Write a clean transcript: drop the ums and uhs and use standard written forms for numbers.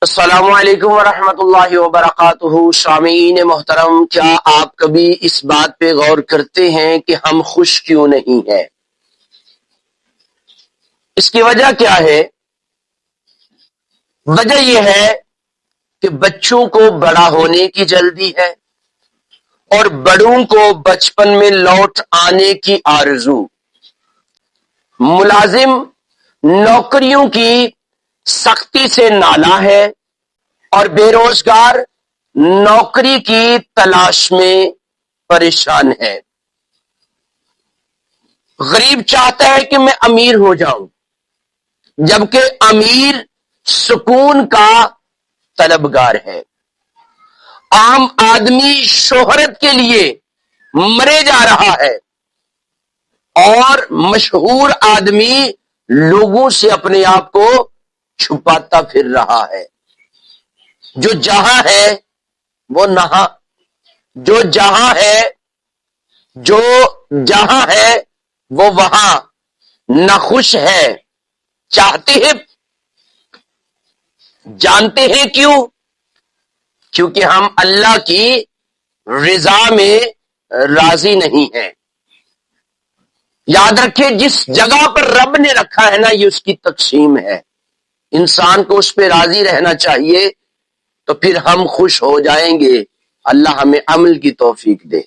السلام علیکم ورحمۃ اللہ وبرکاتہ۔ سامعین محترم، کیا آپ کبھی اس بات پہ غور کرتے ہیں کہ ہم خوش کیوں نہیں ہیں؟ اس کی وجہ کیا ہے؟ وجہ یہ ہے کہ بچوں کو بڑا ہونے کی جلدی ہے اور بڑوں کو بچپن میں لوٹ آنے کی آرزو۔ ملازم نوکریوں کی سختی سے نالاں ہے اور بے روزگار نوکری کی تلاش میں پریشان ہے۔ غریب چاہتا ہے کہ میں امیر ہو جاؤں، جبکہ امیر سکون کا طلبگار ہے۔ عام آدمی شہرت کے لیے مرے جا رہا ہے اور مشہور آدمی لوگوں سے اپنے آپ کو چھپاتا پھر رہا ہے۔ جو جہاں ہے وہ نہاں، جو جہاں ہے وہ وہاں نہ خوش ہے۔ چاہتے ہیں، جانتے ہیں کیوں؟ کیونکہ ہم اللہ کی رضا میں راضی نہیں ہیں۔ یاد رکھیں، جس جگہ پر رب نے رکھا ہے نا، یہ اس کی تقسیم ہے۔ انسان کو اس پہ راضی رہنا چاہیے، تو پھر ہم خوش ہو جائیں گے۔ اللہ ہمیں عمل کی توفیق دے۔